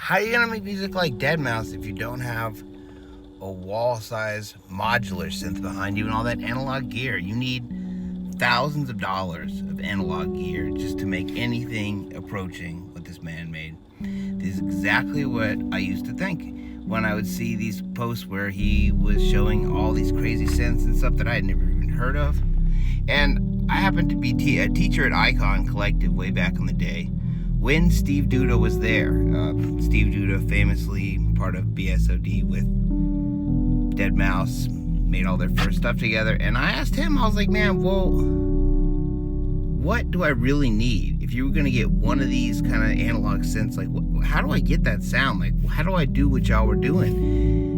How are you gonna make music like Deadmau5 if you don't have a wall-size modular synth behind you and all that analog gear? You need thousands of dollars of analog gear just to make anything approaching what this man made. This is exactly what I used to think when I would see these posts where he was showing all these crazy synths and stuff that I had never even heard of. And I happened to be a teacher at Icon Collective way back in the day when Steve Duda was there. Steve Duda, famously part of BSOD with Deadmau5, made all their first stuff together. And I asked him, I was like, man, well, what do I really need? If you were going to get one of these kind of analog synths, like, how do I get that sound? Like, how do I do what y'all were doing?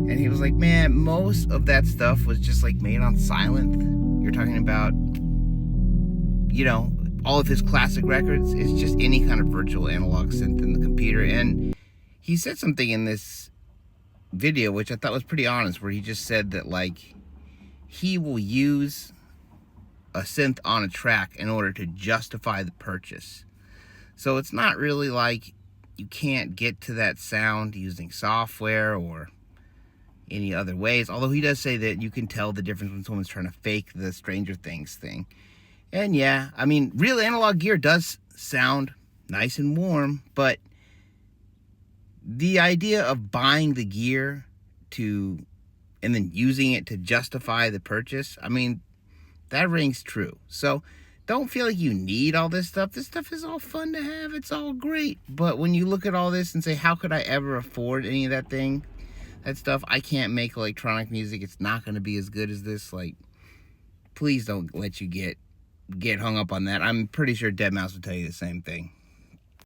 And he was like, man, most of that stuff was just like made on silent. You're talking about, you know, all of his classic records is just any kind of virtual analog synth in the computer. And he said something in this video which I thought was pretty honest, where he just said that, like, he will use a synth on a track in order to justify the purchase. So it's not really like you can't get to that sound using software or any other ways, although he does say that you can tell the difference when someone's trying to fake the Stranger Things thing. And yeah, I mean, real analog gear does sound nice and warm, but the idea of buying the gear and then using it to justify the purchase, I mean, that rings true. So don't feel like you need all this stuff. This stuff is all fun to have. It's all great. But when you look at all this and say, how could I ever afford any of that stuff? I can't make electronic music. It's not going to be as good as this. Like, please don't let you get hung up on that. I'm pretty sure Deadmau5 would tell you the same thing.